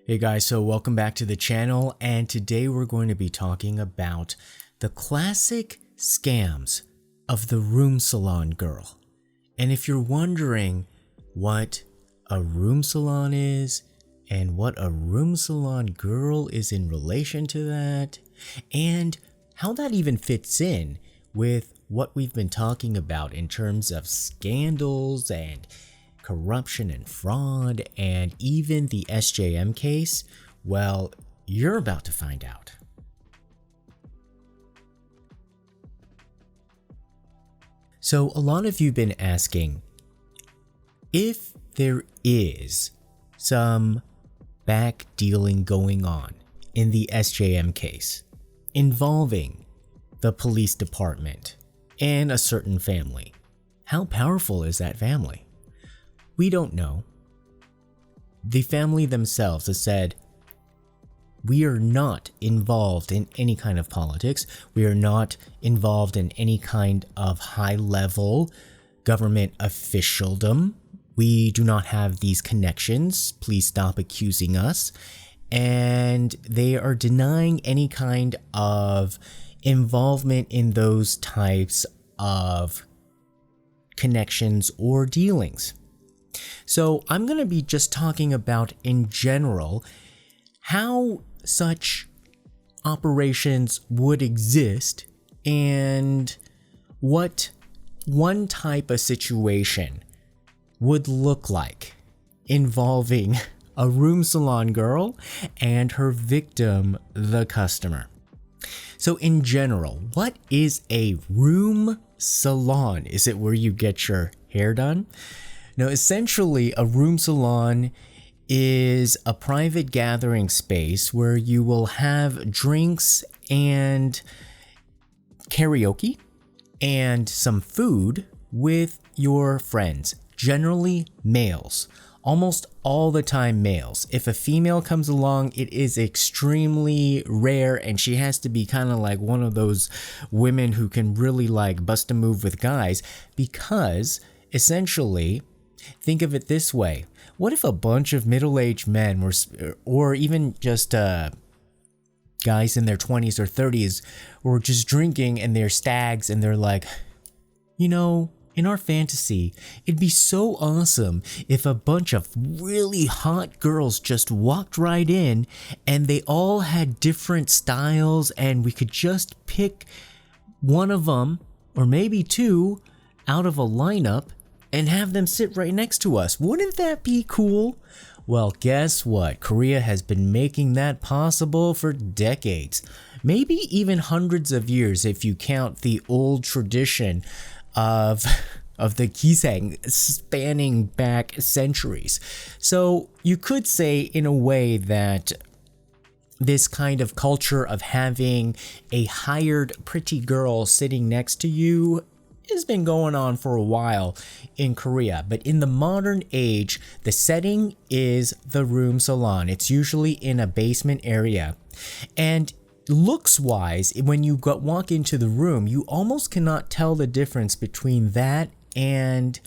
Hey guys, so welcome back to the channel, and today we're going to be talking about the classic scams of the room salon girl. And if you're wondering what a room salon is and what a room salon girl is in relation to that, and how that even fits in with what we've been talking about in terms of scandals and corruption and fraud, and even the SJM case, well, you're about to find out. So a lot of you have been asking if there is some back dealing going on in the SJM case involving the police department and a certain family. How powerful is that family? We don't know. The family themselves has said, we are not involved in any kind of politics. We are not involved in any kind of high-level government officialdom. We do not have these connections. Please stop accusing us. And they are denying any kind of involvement in those types of connections or dealings. So I'm going to be just talking about in general how such operations would exist and what one type of situation would look like involving a room salon girl and her victim, the customer. So in general, what is a room salon? Is it where you get your hair done? Now, essentially, a room salon is a private gathering space where you will have drinks and karaoke and some food with your friends, generally males. Almost all the time males. If a female comes along, it is extremely rare, and she has to be kind of like one of those women who can really like bust a move with guys, because essentially, think of it this way. What if a bunch of middle-aged men were, or even just guys in their 20s or 30s, were just drinking and they're stags and they're like, you know, in our fantasy, it'd be so awesome if a bunch of really hot girls just walked right in and they all had different styles and we could just pick one of them, or maybe two, out of a lineup and have them sit right next to us. Wouldn't that be cool? Well, guess what? Korea has been making that possible for decades, maybe even hundreds of years if you count the old tradition of the gisang spanning back centuries. So you could say in a way that this kind of culture of having a hired pretty girl sitting next to you has been going on for a while in Korea, but in the modern age, the setting is the room salon. It's usually in a basement area, and looks wise, when you walk into the room, you almost cannot tell the difference between that and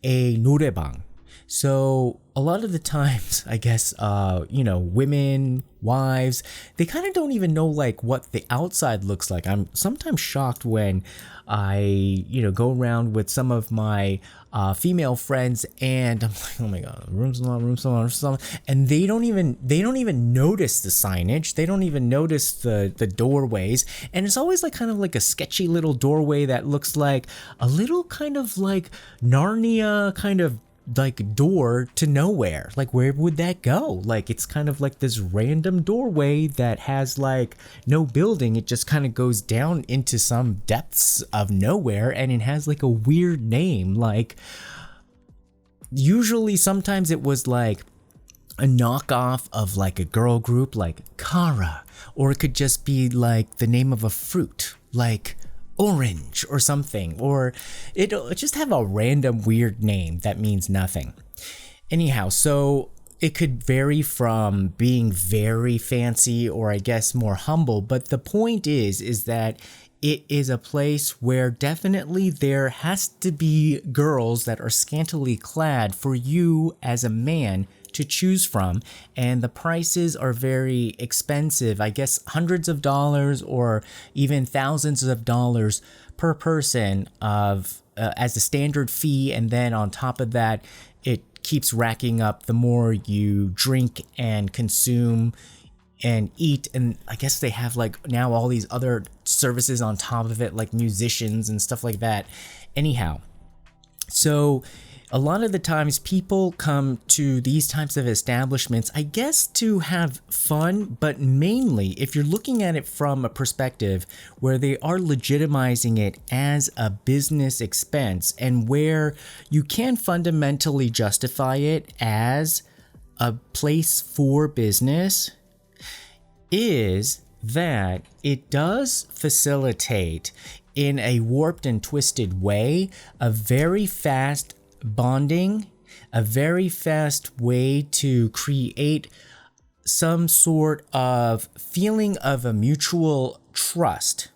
a noraebang. So a lot of the times, I guess, women, wives, they kind of don't even know like what the outside looks like. I'm sometimes shocked when I, go around with some of my female friends and I'm like, oh my God, room salon, and they don't even notice the signage. They don't even notice the doorways, and it's always like kind of like a sketchy little doorway that looks like a little kind of like Narnia kind of like door to nowhere. Like, where would that go? Like, it's kind of like this random doorway that has like no building. It just kind of goes down into some depths of nowhere, and it has like a weird name. Like, usually sometimes it was like a knockoff of like a girl group like Kara, or it could just be like the name of a fruit like orange or something, or it'll just have a random weird name that means nothing. Anyhow, so it could vary from being very fancy or I guess more humble, but the point is that it is a place where definitely there has to be girls that are scantily clad for you as a man to choose from, and the prices are very expensive. I guess hundreds of dollars or even thousands of dollars per person as a standard fee, and then on top of that, it keeps racking up the more you drink and consume and eat. And I guess they have like now all these other services on top of it, like musicians and stuff like that. Anyhow, so a lot of the times people come to these types of establishments, I guess, to have fun, but mainly if you're looking at it from a perspective where they are legitimizing it as a business expense, and where you can fundamentally justify it as a place for business, is that it does facilitate, in a warped and twisted way, a very fast bonding, a very fast way to create some sort of feeling of a mutual trust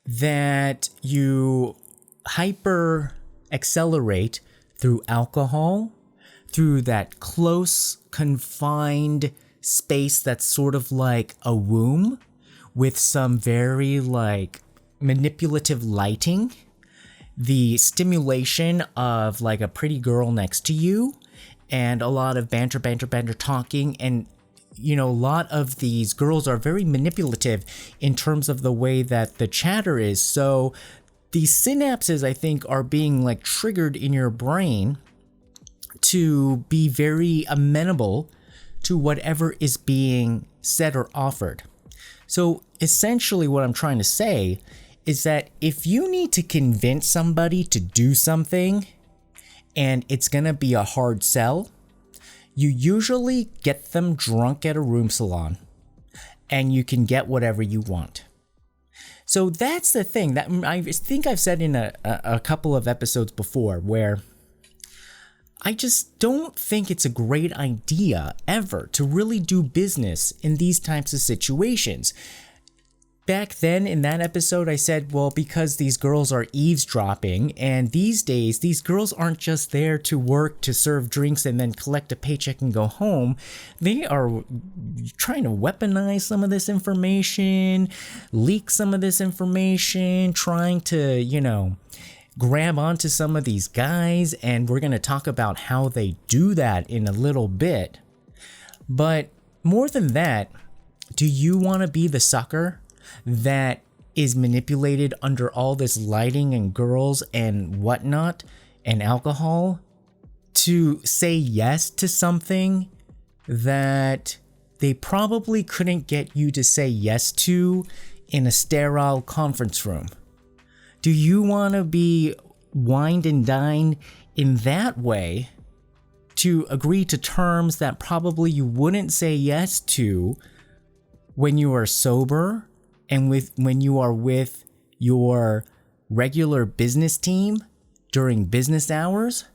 that you hyper accelerate through alcohol, through that close, confined space that's sort of like a womb with some very like manipulative lighting, the stimulation of like a pretty girl next to you, and a lot of banter talking. And you know, a lot of these girls are very manipulative in terms of the way that the chatter is. So these synapses, I think, are being like triggered in your brain to be very amenable to whatever is being said or offered. So essentially what I'm trying to say is that if you need to convince somebody to do something and it's gonna be a hard sell, you usually get them drunk at a room salon and you can get whatever you want. So that's the thing that I think I've said in a couple of episodes before, where I just don't think it's a great idea ever to really do business in these types of situations. Back then in that episode, I said, well, because these girls are eavesdropping, and these days, these girls aren't just there to work, to serve drinks, and then collect a paycheck and go home. They are trying to weaponize some of this information, leak some of this information, trying to, you know, grab onto some of these guys, and we're going to talk about how they do that in a little bit. But more than that, do you want to be the sucker that is manipulated under all this lighting and girls and whatnot and alcohol to say yes to something that they probably couldn't get you to say yes to in a sterile conference room? Do you want to be wined and dined in that way to agree to terms that probably you wouldn't say yes to when you are sober and when you are with your regular business team during business hours?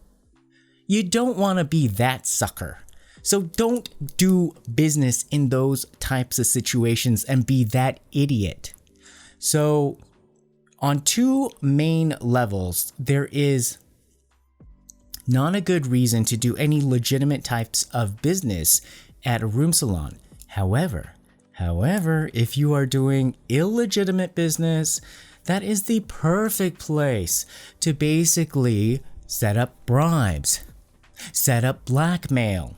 You don't want to be that sucker. So don't do business in those types of situations and be that idiot. So on two main levels, there is not a good reason to do any legitimate types of business at a room salon. However, if you are doing illegitimate business, that is the perfect place to basically set up bribes, set up blackmail,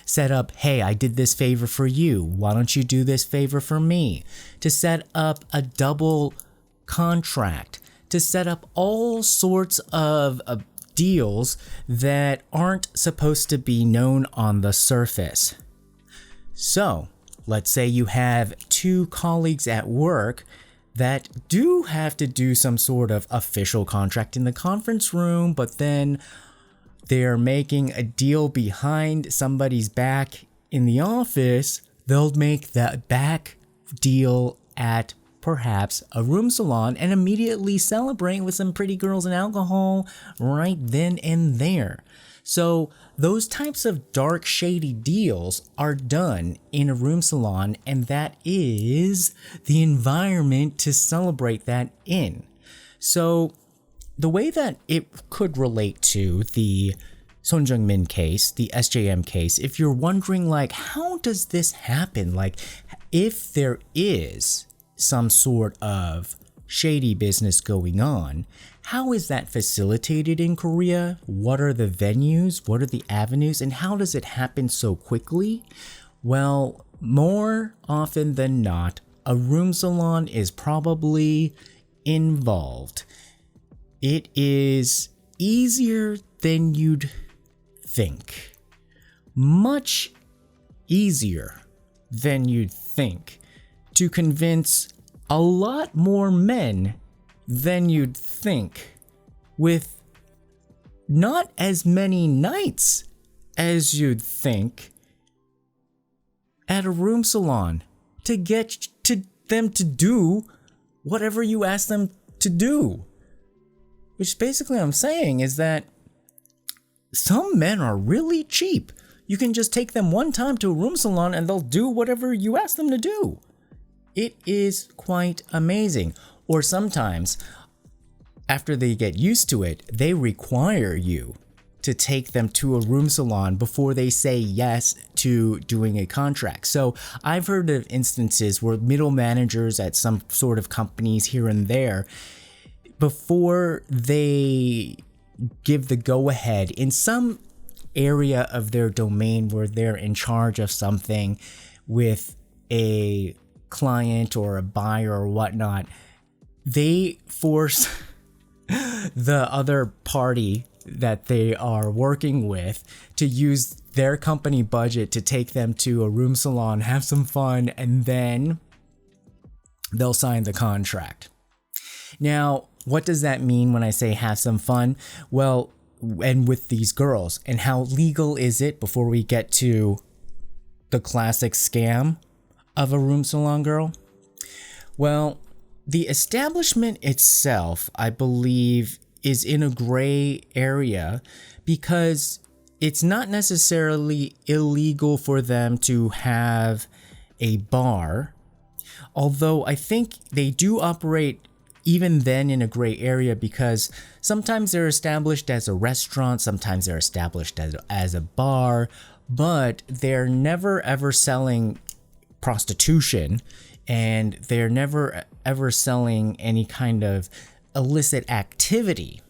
set up, hey, I did this favor for you, why don't you do this favor for me? To set up a double contract, to set up all sorts of deals that aren't supposed to be known on the surface. So, let's say you have two colleagues at work that do have to do some sort of official contract in the conference room, but then they're making a deal behind somebody's back in the office. They'll make that back deal at perhaps a room salon and immediately celebrate with some pretty girls and alcohol right then and there. So those types of dark, shady deals are done in a room salon, and that is the environment to celebrate that in. So the way that it could relate to the Son Jung Min case, the SJM case, if you're wondering like, how does this happen? Like, if there is some sort of shady business going on, how is that facilitated in Korea? What are the venues? What are the avenues? And how does it happen so quickly? Well, more often than not, a room salon is probably involved. It is easier than you'd think. Much easier than you'd think to convince a lot more men than you'd think, with not as many nights as you'd think at a room salon to get to them to do whatever you ask them to do. Which basically I'm saying is that some men are really cheap. You can just take them one time to a room salon and they'll do whatever you ask them to do. It is quite amazing. Or sometimes, after they get used to it, they require you to take them to a room salon before they say yes to doing a contract. So I've heard of instances where middle managers at some sort of companies here and there, before they give the go-ahead in some area of their domain where they're in charge of something with a client or a buyer or whatnot, they force the other party that they are working with to use their company budget to take them to a room salon, have some fun, and then they'll sign the contract. Now, what does that mean when I say have some fun? Well, and with these girls, and how legal is it before we get to the classic scam of a room salon girl? Well, the establishment itself, I believe, is in a gray area because it's not necessarily illegal for them to have a bar, although I think they do operate even then in a gray area because sometimes they're established as a restaurant, sometimes they're established as a bar, but they're never ever selling prostitution, and they're never ever selling any kind of illicit activity.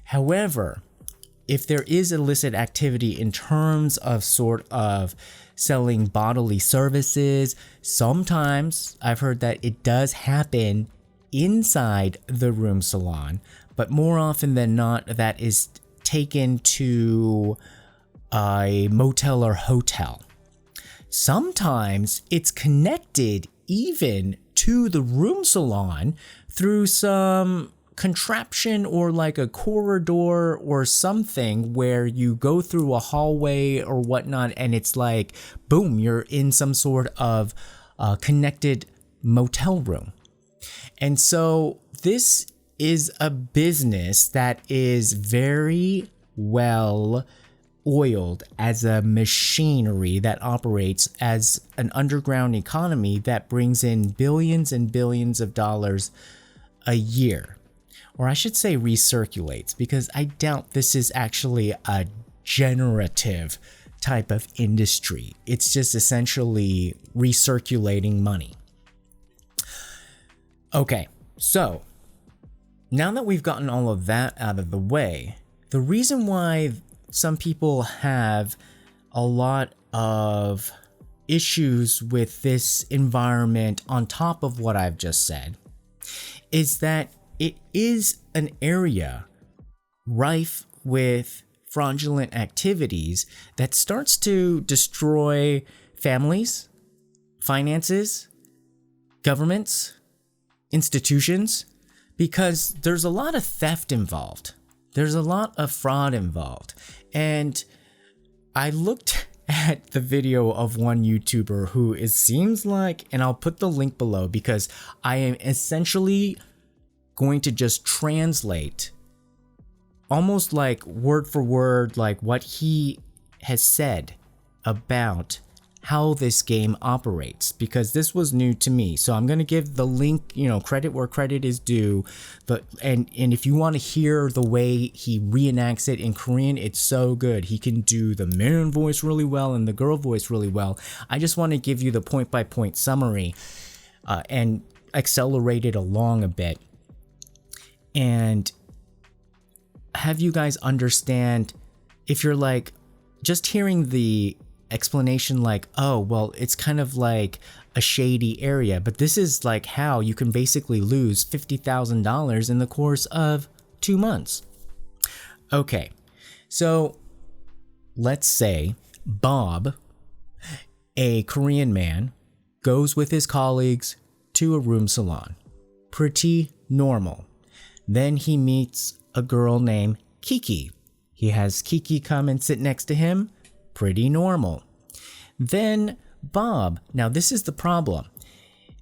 However, if there is illicit activity in terms of sort of selling bodily services, sometimes I've heard that it does happen inside the room salon, but more often than not, that is taken to a motel or hotel. Sometimes it's connected even to the room salon through some contraption or like a corridor or something where you go through a hallway or whatnot, and it's like, boom, you're in some sort of connected motel room. And so this is a business that is very well oiled as a machinery that operates as an underground economy that brings in billions and billions of dollars a year. Or I should say recirculates, because I doubt this is actually a generative type of industry. It's just essentially recirculating money. Okay, so now that we've gotten all of that out of the way, the reason why some people have a lot of issues with this environment on top of what I've just said is that it is an area rife with fraudulent activities that starts to destroy families, finances, governments, institutions, because there's a lot of theft involved. There's a lot of fraud involved. And I looked at the video of one YouTuber who it seems like, and I'll put the link below because I am essentially going to just translate almost like word for word, like what he has said about how this game operates, because this was new to me. So I'm going to give the link, credit where credit is due. And if you want to hear the way he reenacts it in Korean, it's so good. He can do the man voice really well and the girl voice really well. I just want to give you the point by point summary and accelerate it along a bit and have you guys understand, if you're like just hearing the explanation like, oh, well, it's kind of like a shady area, but this is like how you can basically lose $50,000 in the course of 2 months. Okay, so let's say Bob, a Korean man, goes with his colleagues to a room salon. Pretty normal. Then he meets a girl named Kiki. He has Kiki come and sit next to him. Pretty normal. Then Bob. Now this is the problem.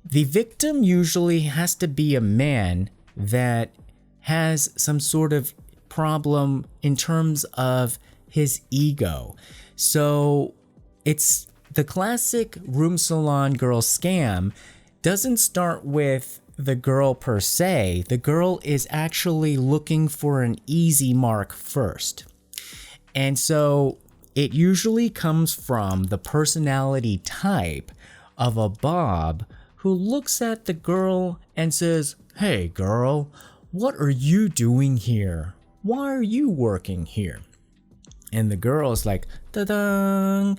The victim usually has to be a man that has some sort of problem in terms of his ego. So it's the classic room salon girl scam doesn't start with the girl per se. The girl is actually looking for an easy mark first. And so it usually comes from the personality type of a Bob who looks at the girl and says, "Hey girl, what are you doing here? Why are you working here?" And the girl is like, "Ta-da!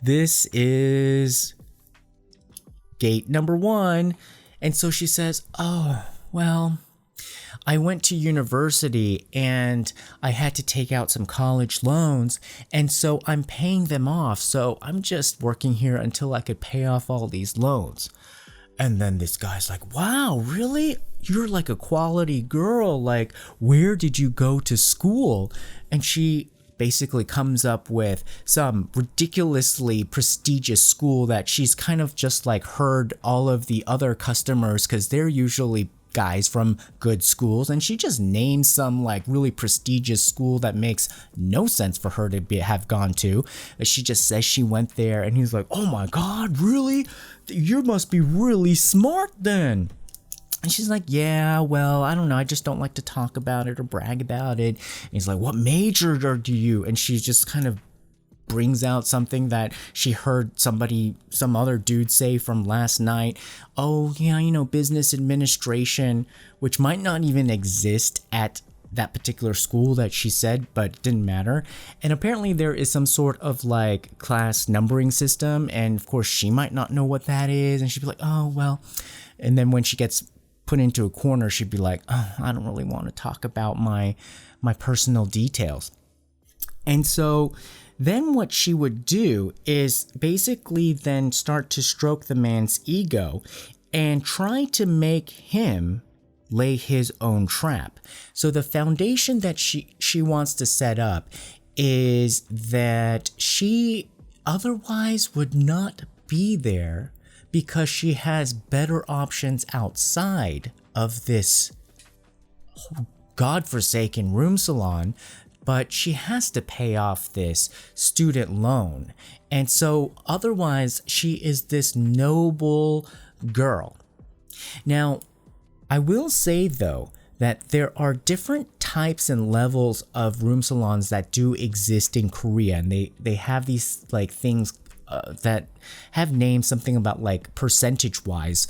This is gate number 1. And so she says, "Oh, well, I went to university and I had to take out some college loans, and so I'm paying them off. So I'm just working here until I could pay off all these loans." And then this guy's like, "Wow, really? You're like a quality girl. Like, where did you go to school?" And she basically comes up with some ridiculously prestigious school that she's kind of just like heard all of the other customers, because they're usually guys from good schools, and she just names some like really prestigious school that makes no sense for her to have gone to. She just says she went there, and he's like, "Oh my god, really? You must be really smart then." And she's like, "Yeah, well, I don't know. I just don't like to talk about it or brag about it." And he's like, "What major do you?" And she just kind of brings out something that she heard some other dude say from last night. "Oh, yeah, business administration," which might not even exist at that particular school that she said, but it didn't matter. And apparently there is some sort of like class numbering system. And of course she might not know what that is. And she'd be like, "Oh, well." And then when she gets put into a corner, she'd be like, "Oh, I don't really want to talk about my personal details." And so then what she would do is basically then start to stroke the man's ego and try to make him lay his own trap. So the foundation that she wants to set up is that she otherwise would not be there, because she has better options outside of this godforsaken room salon, but she has to pay off this student loan. And so otherwise she is this noble girl. Now, I will say though that there are different types and levels of room salons that do exist in Korea, and they have these like things that have names, something about like percentage wise,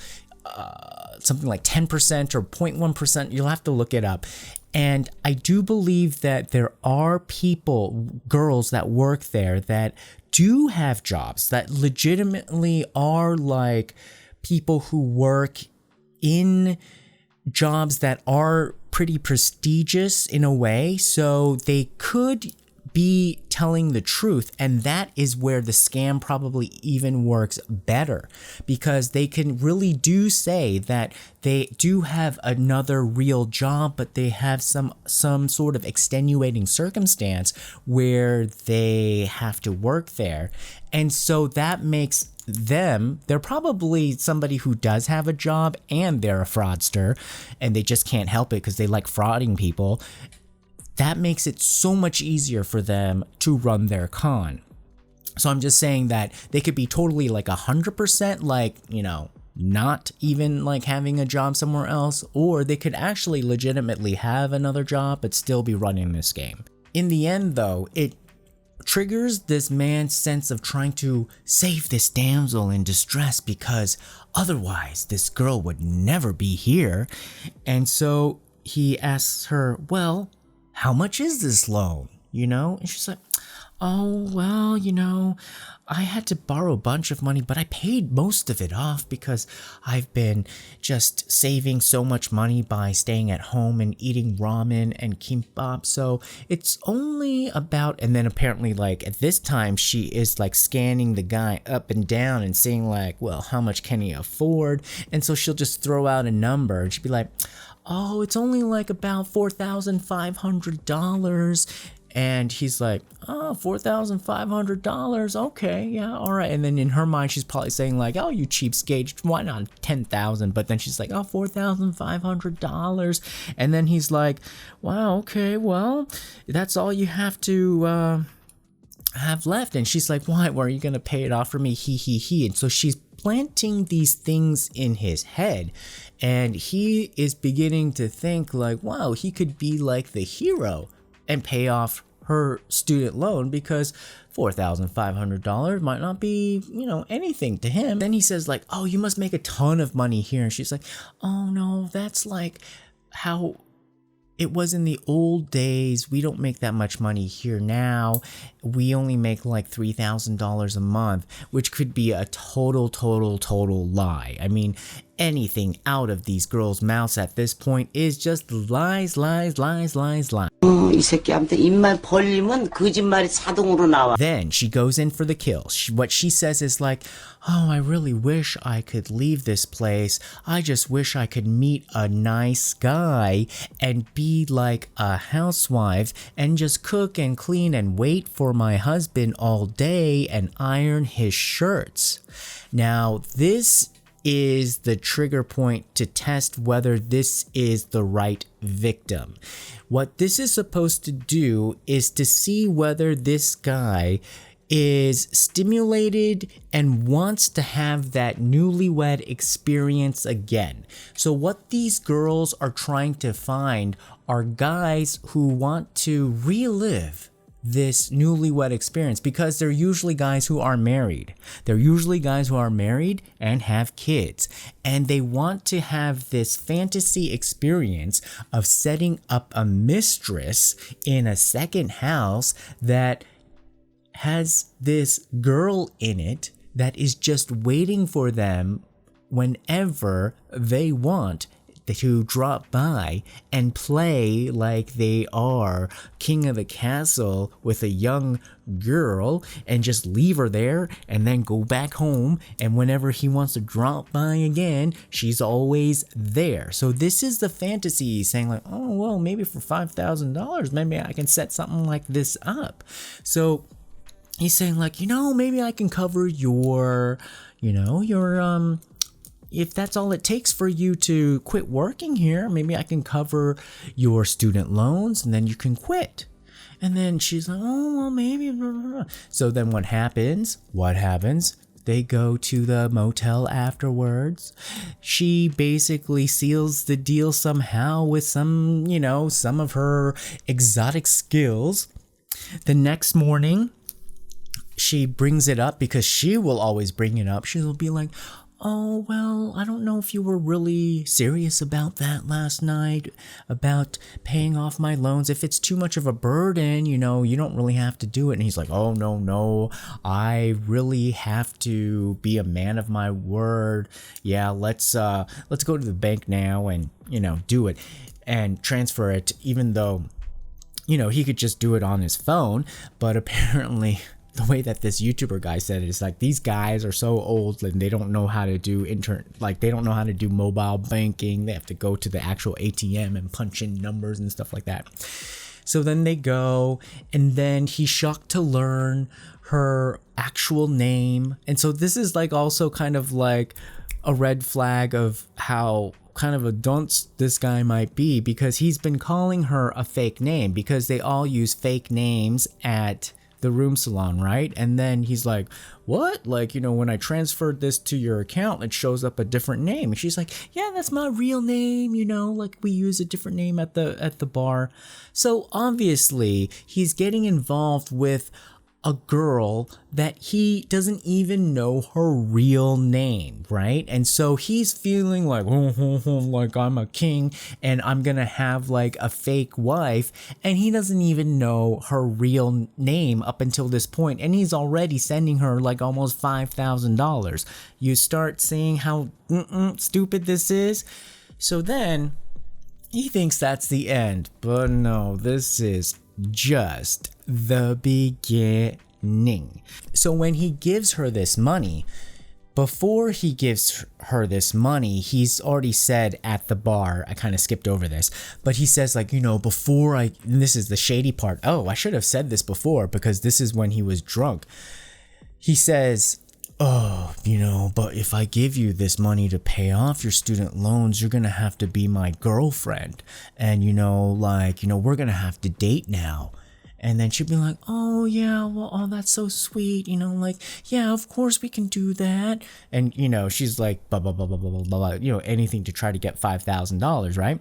something like 10% or 0.1%. You'll have to look it up. And I do believe that there are girls that work there that do have jobs that legitimately are like people who work in jobs that are pretty prestigious in a way. So they could be telling the truth, and that is where the scam probably even works better, because they can really do say that they do have another real job, but they have some sort of extenuating circumstance where they have to work there. And so that makes they're probably somebody who does have a job and they're a fraudster, and they just can't help it because they like frauding people. That makes it so much easier for them to run their con. So I'm just saying that they could be totally like 100% like, not even like having a job somewhere else, or they could actually legitimately have another job but still be running this game. In the end though, it triggers this man's sense of trying to save this damsel in distress because otherwise this girl would never be here. And so he asks her, well, how much is this loan? And she's like, oh, well, I had to borrow a bunch of money, but I paid most of it off because I've been just saving so much money by staying at home and eating ramen and kimbap. So it's only about, and then apparently like at this time, she is like scanning the guy up and down and saying like, well, how much can he afford? And so she'll just throw out a number and she'll be like, oh, it's only like about $4,500. And he's like, oh, $4,500. Okay, yeah, all right. And then in her mind, she's probably saying like, oh, you cheapskate, why not 10,000? But then she's like, oh, $4,500. And then he's like, wow, okay, well, that's all you have to have left. And she's like, why? Where are you gonna pay it off for me? He. And so she's planting these things in his head, and he is beginning to think like, wow, he could be like the hero and pay off her student loan because $4,500 might not be, anything to him. Then he says like, oh, you must make a ton of money here. And she's like, oh no, that's like how it was in the old days. We don't make that much money here now. We only make like $3,000 a month, which could be a total lie. I mean, anything out of these girls' mouths at this point is just lies. 이 새끼한테 입만 벌리면 거짓말이 자동으로 나와. Then she goes in for the kill. What she says is like, oh, I really wish I could leave this place. I just wish I could meet a nice guy and be like a housewife and just cook and clean and wait for my husband all day and iron his shirts. Now, this is the trigger point to test whether this is the right victim. What this is supposed to do is to see whether this guy is stimulated and wants to have that newlywed experience again. So what these girls are trying to find are guys who want to relive this newlywed experience, because they're usually guys who are married. They're usually guys who are married and have kids, and they want to have this fantasy experience of setting up a mistress in a second house that has this girl in it that is just waiting for them whenever they want to drop by and play like they are king of the castle with a young girl and just leave her there and then go back home, and whenever he wants to drop by again, she's always there. So this is the fantasy, saying like, oh well, maybe for $5,000 maybe I can set something like this up. So he's saying like, maybe I can cover your if that's all it takes for you to quit working here, maybe I can cover your student loans and then you can quit. And then she's like, oh, well, maybe. So then what happens? They go to the motel afterwards. She basically seals the deal somehow with some of her exotic skills. The next morning, she brings it up because she will always bring it up. She'll be like, oh, well, I don't know if you were really serious about that last night, about paying off my loans. If it's too much of a burden, you don't really have to do it. And he's like, oh, no, I really have to be a man of my word. Yeah, let's go to the bank now and, do it and transfer it, even though, he could just do it on his phone. But apparently the way that this YouTuber guy said it is like, these guys are so old and they don't know how to do they don't know how to do mobile banking. They have to go to the actual ATM and punch in numbers and stuff like that. So then they go, and then he's shocked to learn her actual name. And so this is like also kind of like a red flag of how kind of a dunce this guy might be, because he's been calling her a fake name, because they all use fake names at the room salon, right? And then he's like, what? Like, you know, when I transferred this to your account, it shows up a different name. And she's like, yeah, that's my real name, you know, like we use a different name at the bar. So obviously he's getting involved with a girl that he doesn't even know her real name, right? And so he's feeling like, like I'm a king and I'm gonna have like a fake wife, and he doesn't even know her real name up until this point, and he's already sending her like almost $5,000. You start seeing how stupid this is. So then he thinks that's the end, but no, this is just the beginning. So when he gives her this money, before he gives her this money, he's already said at the bar, I kind of skipped over this, but he says like, you know, and this is the shady part. Oh, I should have said this before because this is when he was drunk. He says, oh, you know, but if I give you this money to pay off your student loans, you're gonna have to be my girlfriend. And, you know, like, you know, we're gonna have to date now. And then she'd be like, oh, yeah, well, oh, that's so sweet. You know, like, yeah, of course we can do that. And, you know, she's like, blah, blah, blah, blah, blah, blah, blah, you know, anything to try to get $5,000, right?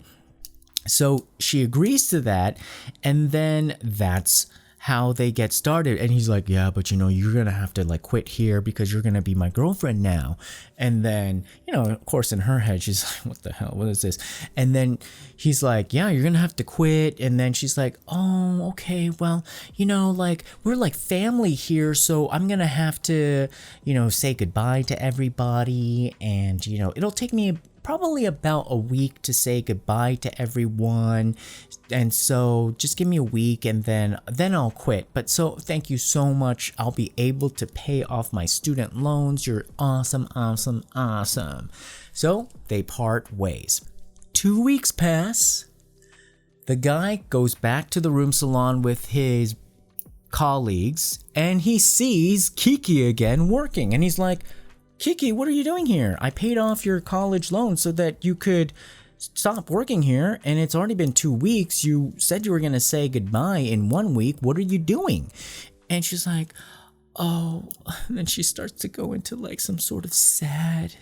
So she agrees to that. And then that's how they get started. And he's like, yeah, but you know, you're gonna have to like quit here because you're gonna be my girlfriend now. And then, you know, of course in her head she's like, what the hell, what is this? And then he's like, yeah, you're gonna have to quit. And then she's like, oh, okay, well, you know, like we're like family here, so I'm gonna have to, you know, say goodbye to everybody. And, you know, it'll take me probably about a week to say goodbye to everyone, and so just give me a week and then I'll quit. But so thank you so much, I'll be able to pay off my student loans. You're awesome. So they part ways. 2 weeks pass. The guy goes back to the room salon with his colleagues and he sees Kiki again working, and he's like, Kiki, what are you doing here? I paid off your college loan so that you could stop working here, and it's already been 2 weeks. You said you were going to say goodbye in 1 week. What are you doing? And she's like, oh, and then she starts to go into like some sort of sad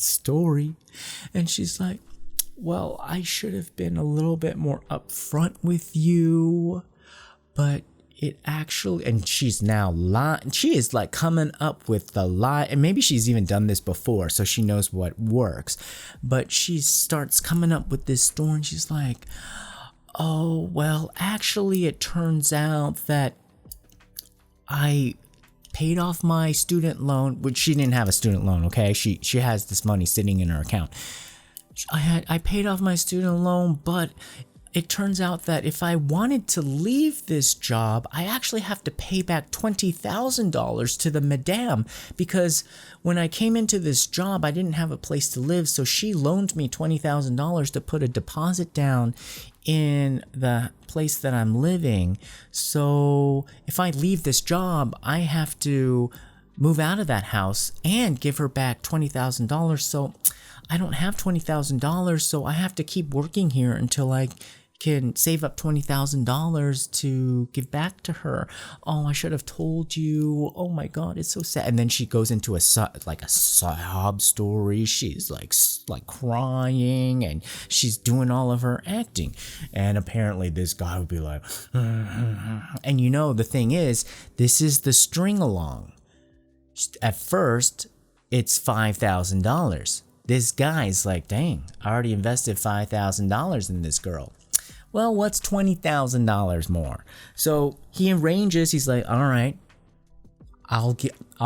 story. And she's like, well, I should have been a little bit more upfront with you, but it actually, and she's now lying. She is like coming up with the lie, and maybe she's even done this before, so she knows what works. But she starts coming up with this story, and she's like, oh, well, actually, it turns out that I paid off my student loan, which she didn't have a student loan, okay? She has this money sitting in her account. I paid off my student loan, but it turns out that if I wanted to leave this job, I actually have to pay back $20,000 to the madame, because when I came into this job, I didn't have a place to live, so she loaned me $20,000 to put a deposit down in the place that I'm living. So if I leave this job, I have to move out of that house and give her back $20,000. So I don't have $20,000, so I have to keep working here until I can save up $20,000 to give back to her. Oh, I should have told you. Oh my God, it's so sad. And then she goes into a sob story. She's like crying, and she's doing all of her acting. And apparently this guy would be like, and you know, the thing is, this is the string along. At first, it's $5,000. This guy's like, dang, I already invested $5,000 in this girl. Well, what's $20,000 more? So he arranges, he's like, all right, I'll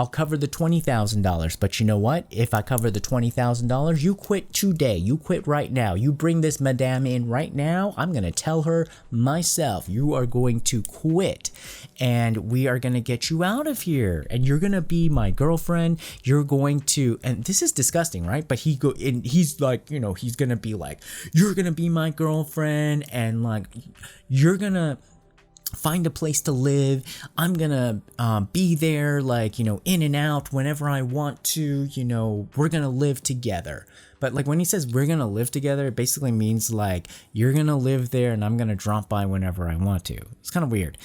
cover the $20,000, but you know what? If I cover the $20,000, you quit today. You quit right now. You bring this madame in right now. I'm going to tell her myself, you are going to quit, and we are going to get you out of here, and you're going to be my girlfriend. You're going to, and this is disgusting, right? But he's like, you know, he's going to be like, you're going to be my girlfriend, and like, you're going to find a place to live. I'm gonna be there, like, you know, in and out whenever I want to, you know, we're gonna live together. But like when he says we're gonna live together, it basically means like you're gonna live there and I'm gonna drop by whenever I want to. It's kind of weird.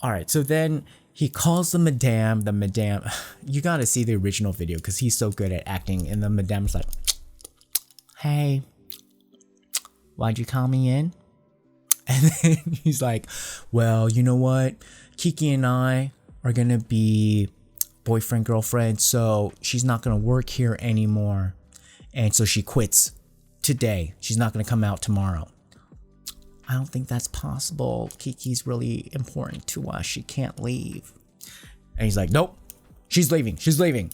All right, so then he calls the madame. The madame, you got to see the original video because he's so good at acting. And the madame's like, hey, why'd you call me in? And then he's like, well, you know what? Kiki and I are going to be boyfriend, girlfriend, so she's not going to work here anymore. And so she quits today. She's not going to come out tomorrow. I don't think that's possible. Kiki's really important to us. She can't leave. And he's like, nope, she's leaving. She's leaving.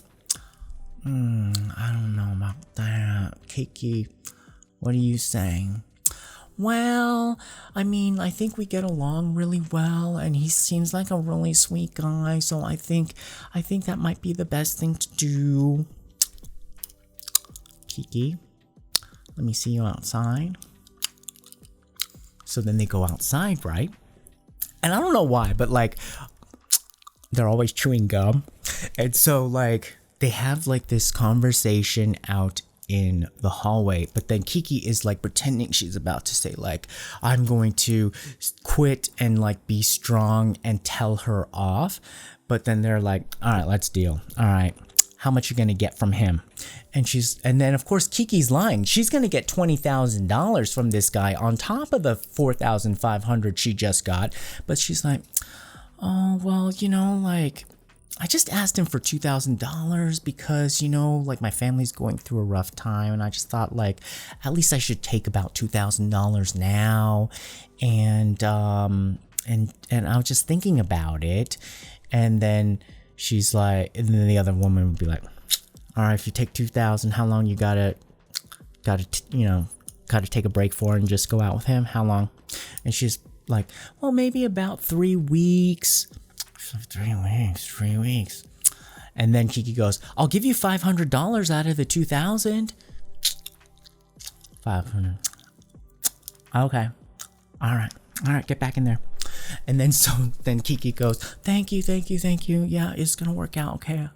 I don't know about that. Kiki, what are you saying? Well, I mean, I think we get along really well, and he seems like a really sweet guy, so I think that might be the best thing to do. Kiki, let me see you outside. So then they go outside, right? And I don't know why, but like, they're always chewing gum. And so like, they have like this conversation out in the hallway, but then Kiki is like pretending she's about to say like, I'm going to quit and like be strong and tell her off. But then they're like, all right, let's deal. All right, how much you gonna get from him? And then of course Kiki's lying. She's gonna get $20,000 from this guy on top of the $4,500 she just got. But she's like, oh, well, you know, like, I just asked him for $2,000 because, you know, like my family's going through a rough time, and I just thought like, at least I should take about $2,000 now. And I was just thinking about it. And then she's like, and then the other woman would be like, all right, if you take $2,000, how long you gotta take a break for and just go out with him? How long? And she's like, well, maybe about 3 weeks. 3 weeks. And then Kiki goes, I'll give you $500 out of the 2,000. 500. Okay. All right, get back in there. And then then Kiki goes, thank you. Yeah, it's gonna work out, okay?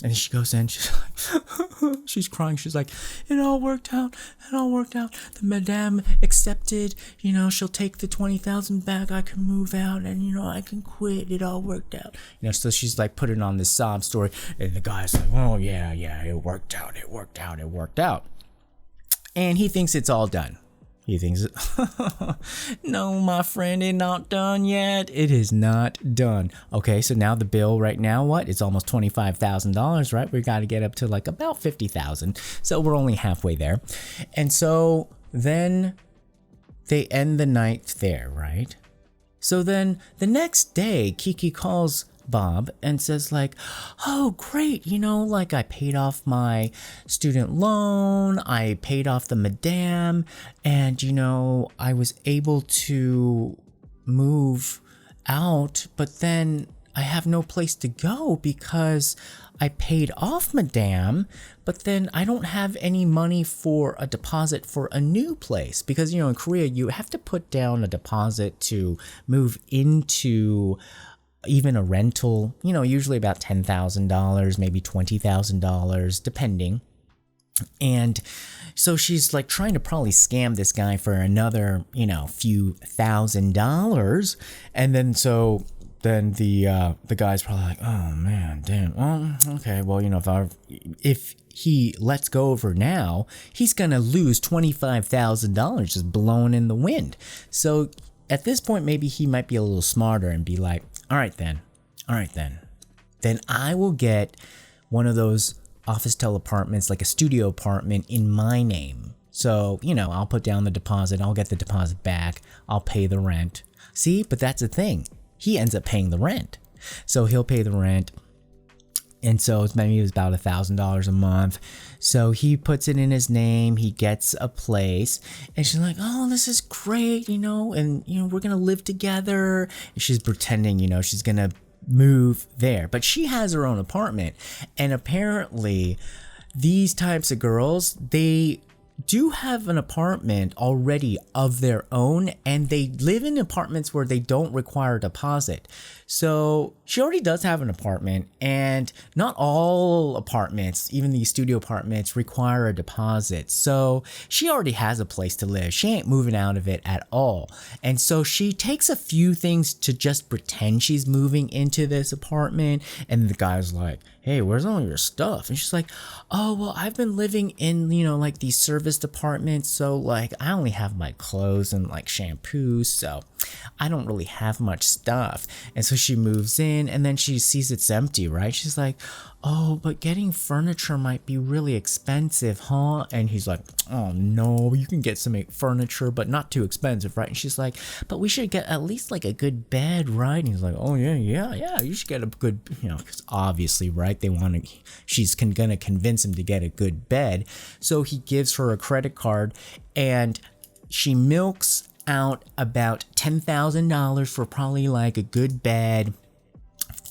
And then she goes in, she's like, she's crying. She's like, it all worked out. The madame accepted, you know, she'll take the 20,000 back. I can move out and, you know, I can quit. It all worked out. You know, so she's like putting on this sob story. And the guy's like, oh, yeah, it worked out. And he thinks it's all done. He thinks, no, my friend, it's not done yet. It is not done. Okay, so now the bill right now, what? It's almost $25,000, right? We got to get up to like about $50,000. So we're only halfway there. And so then they end the night there, right? So then the next day, Kiki calls Bob and says like, oh great, you know, like I paid off my student loan, I paid off the madame, and you know, I was able to move out, but then I have no place to go because I paid off madame, but then I don't have any money for a deposit for a new place, because you know, in Korea you have to put down a deposit to move into even a rental, you know, usually about $10,000, maybe $20,000, depending. And so she's like trying to probably scam this guy for another, you know, few $1,000. And then the guy's probably like, oh man, damn. Well, okay, well, you know, if he lets go of her now, he's gonna lose $25,000 just blown in the wind. So at this point, maybe he might be a little smarter and be like, all right then. Then I will get one of those office-style apartments, like a studio apartment in my name. So, you know, I'll put down the deposit, I'll get the deposit back, I'll pay the rent. See, but that's the thing. He ends up paying the rent. So he'll pay the rent. And so maybe it was about $1,000 a month. So he puts it in his name, he gets a place, and she's like, oh, this is great, you know, and, you know, we're going to live together. And she's pretending, you know, she's going to move there, but she has her own apartment. And apparently these types of girls, they do have an apartment already of their own, and they live in apartments where they don't require a deposit. So she already does have an apartment, and not all apartments, even these studio apartments, require a deposit. So she already has a place to live. She ain't moving out of it at all. And so she takes a few things to just pretend she's moving into this apartment. And the guy's like, hey, where's all your stuff? And she's like, oh, well, I've been living in, like these service departments. So like, I only have my clothes and like shampoo. So I don't really have much stuff. And so she moves in, and then she sees it's empty, right? She's like, oh, but getting furniture might be really expensive, huh? And he's like, oh no, you can get some furniture, but not too expensive, right? And she's like, but we should get at least like a good bed, right? And he's like, oh yeah, you should get a good, because obviously, right, she's gonna convince him to get a good bed. So he gives her a credit card, and she milks out about $10,000 for probably like a good bed,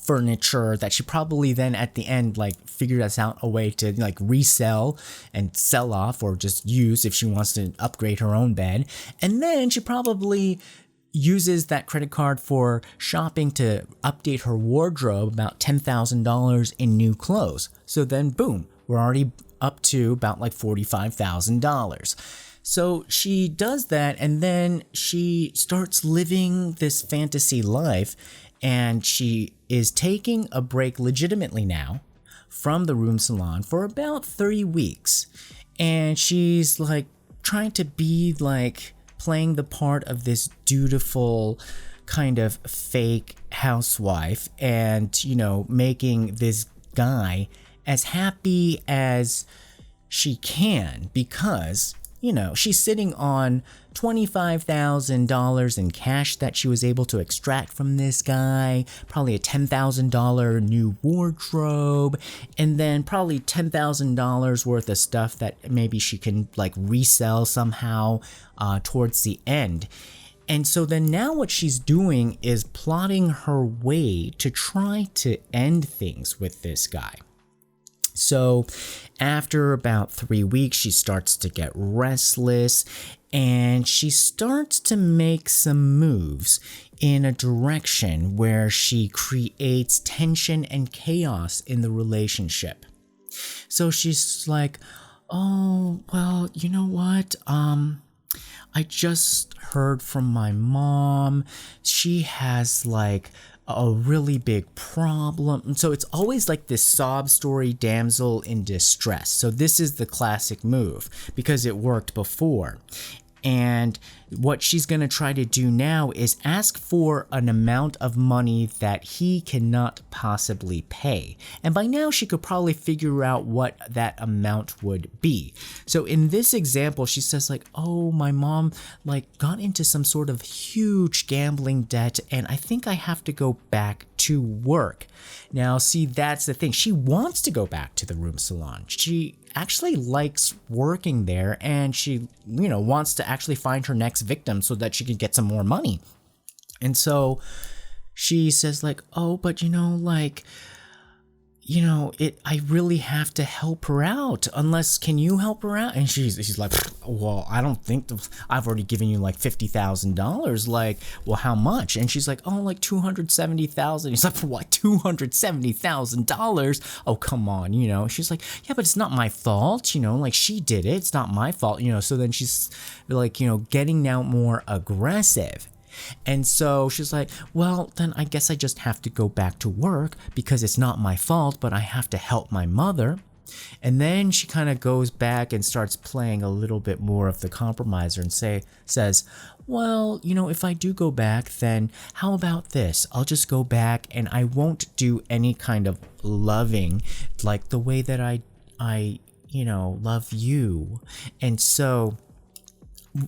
furniture that she probably then at the end like figures out a way to like resell and sell off, or just use if she wants to upgrade her own bed. And then she probably uses that credit card for shopping to update her wardrobe, about $10,000 in new clothes. So then boom, we're already up to about like $45,000. So she does that, and then she starts living this fantasy life, and she is taking a break legitimately now from the room salon for about 30 weeks. And she's like trying to be like playing the part of this dutiful kind of fake housewife, and, making this guy as happy as she can, because she's sitting on $25,000 in cash that she was able to extract from this guy, probably a $10,000 new wardrobe, and then probably $10,000 worth of stuff that maybe she can like resell somehow towards the end. And so then now what she's doing is plotting her way to try to end things with this guy. So after about 3 weeks, she starts to get restless, and she starts to make some moves in a direction where she creates tension and chaos in the relationship. So she's like, oh, well, you know what? I just heard from my mom. She has like a really big problem. So it's always like this sob story, damsel in distress. So this is the classic move because it worked before. And what she's going to try to do now is ask for an amount of money that he cannot possibly pay. And by now she could probably figure out what that amount would be. So in this example, she says like, oh, my mom like got into some sort of huge gambling debt, and I think I have to go back to work. Now, see, that's the thing. She wants to go back to the room salon. She actually likes working there, and she, wants to actually find her next victim so that she can get some more money. And so she says like, oh, but I really have to help her out, unless, can you help her out? And she's like, well, I don't think I've already given you like $50,000. Like, well, how much? And she's like, oh, like $270,000. He's like, for what? $270,000? Oh, come on, She's like, yeah, but it's not my fault, like she did it. It's not my fault, So then she's like, getting now more aggressive. And so she's like, well, then I guess I just have to go back to work because it's not my fault, but I have to help my mother. And then she kind of goes back and starts playing a little bit more of the compromiser and says, well, if I do go back, then how about this? I'll just go back and I won't do any kind of loving like the way that I love you. And so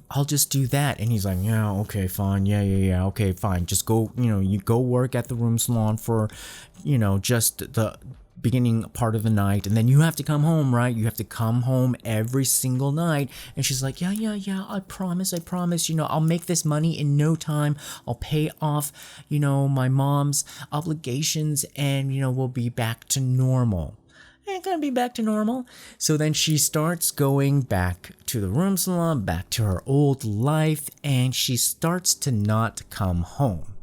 I'll just do that. And he's like, yeah, okay, fine. Yeah. Okay, fine. Just go, you go work at the room salon for, just the beginning part of the night. And then you have to come home, right? You have to come home every single night. And she's like, yeah. I promise. I'll make this money in no time. I'll pay off, my mom's obligations, and, we'll be back to normal. ain't gonna be back to normal. So then she starts going back to the room salon, back to her old life, and she starts to not come home.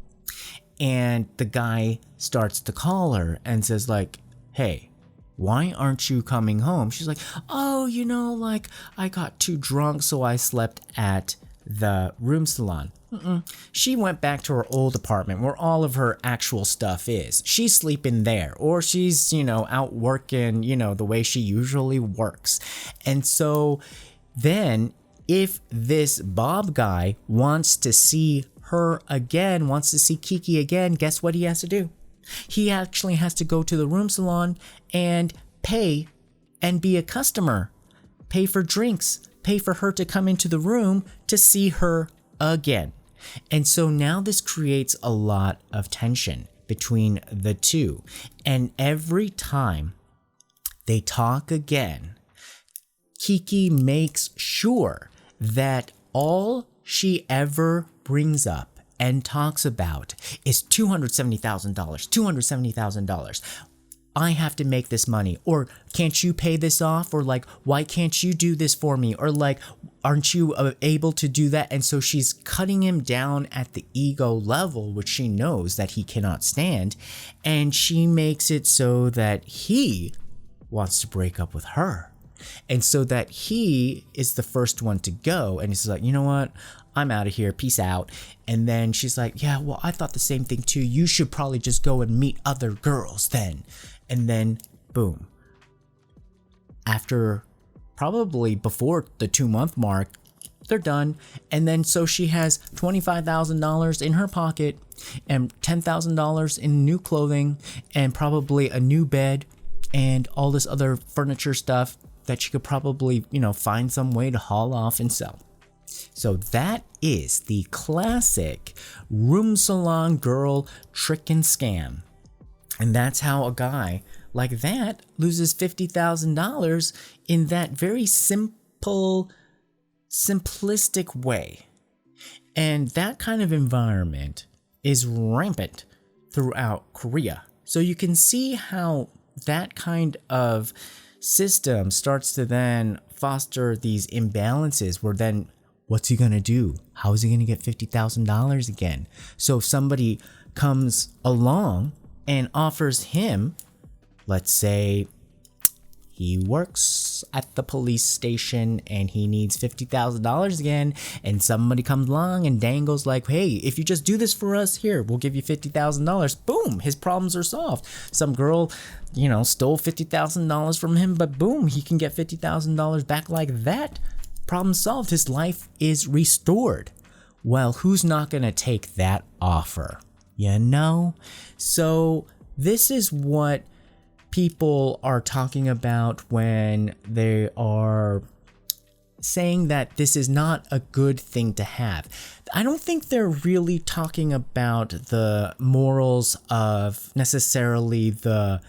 And the guy starts to call her and says like, hey, why aren't you coming home? She's like, oh, like I got too drunk, so I slept at the room salon. She went back to her old apartment where all of her actual stuff is. She's sleeping there, or she's, out working, the way she usually works. And so then if this Bob guy wants to see her again, wants to see Kiki again, guess what he has to do? He actually has to go to the room salon and pay and be a customer. Pay for drinks, pay for her to come into the room to see her again. And so now this creates a lot of tension between the two. And every time they talk again, Kiki makes sure that all she ever brings up and talks about is $270,000, $270,000. I have to make this money, or can't you pay this off, or like, why can't you do this for me, or like, aren't you able to do that? And so she's cutting him down at the ego level, which she knows that he cannot stand, and she makes it so that he wants to break up with her, and so that he is the first one to go, and he's like, you know what, I'm out of here, peace out. And then she's like, yeah, well, I thought the same thing too, you should probably just go and meet other girls then. And then, boom, after probably before the 2-month mark, they're done. And then so she has $25,000 in her pocket and $10,000 in new clothing and probably a new bed and all this other furniture stuff that she could probably, find some way to haul off and sell. So that is the classic room salon girl trick and scam. And that's how a guy like that loses $50,000 in that very simple, simplistic way. And that kind of environment is rampant throughout Korea. So you can see how that kind of system starts to then foster these imbalances where then what's he gonna do? How is he gonna get $50,000 again? So if somebody comes along and offers him, let's say he works at the police station and he needs $50,000 again, and somebody comes along and dangles like, hey, if you just do this for us, here, we'll give you $50,000. Boom, his problems are solved. Some girl, stole $50,000 from him, but boom, he can get $50,000 back like that. Problem solved, his life is restored. Well, who's not gonna take that offer? So this is what people are talking about when they are saying that this is not a good thing to have. I don't think they're really talking about the morals of necessarily the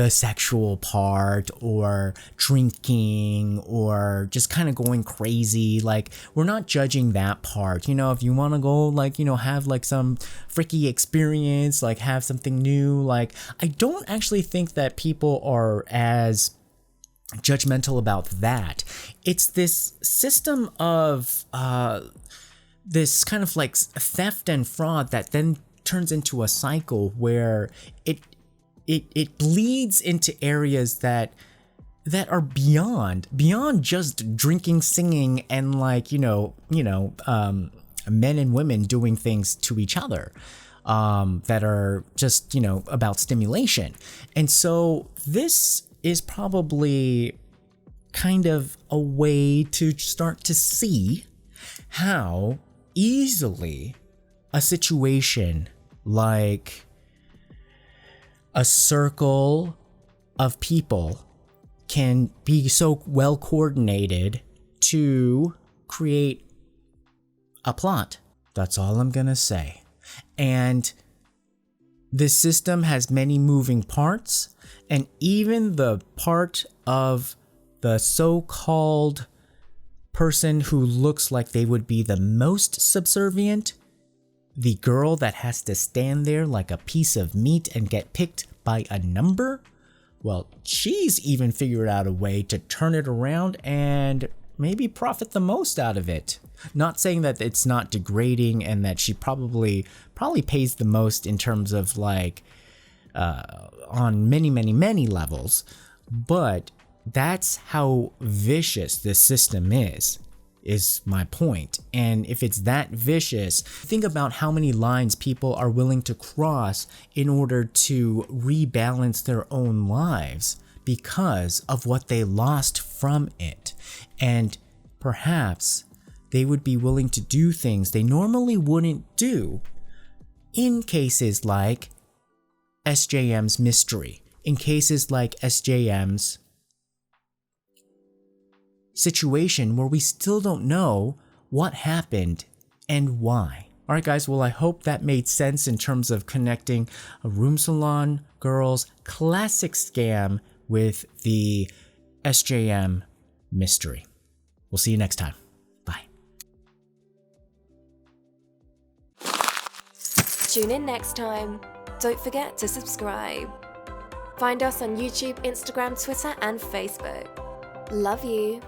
sexual part or drinking or just kind of going crazy. Like, we're not judging that part. If you want to go have like some freaky experience, like have something new, like I don't actually think that people are as judgmental about that. It's this system of this kind of like theft and fraud that then turns into a cycle where it bleeds into areas that are beyond just drinking, singing, and men and women doing things to each other that are just about stimulation. And so this is probably kind of a way to start to see how easily a situation like a circle of people can be so well coordinated to create a plot. That's all I'm gonna say. And this system has many moving parts, and even the part of the so-called person who looks like they would be the most subservient, the girl that has to stand there like a piece of meat and get picked by a number, Well, she's even figured out a way to turn it around and maybe profit the most out of it. Not saying that it's not degrading and that she probably pays the most in terms of like on many levels, but that's how vicious this system is my point. And if it's that vicious, think about how many lines people are willing to cross in order to rebalance their own lives because of what they lost from it. And perhaps they would be willing to do things they normally wouldn't do in cases like SJM's mystery, in cases like SJM's situation where we still don't know what happened and why. Alright guys, well I hope that made sense in terms of connecting a room salon girl's classic scam with the SJM mystery. We'll see you next time. Bye. Tune in next time. Don't forget to subscribe. Find us on YouTube, Instagram, Twitter, and Facebook. Love you.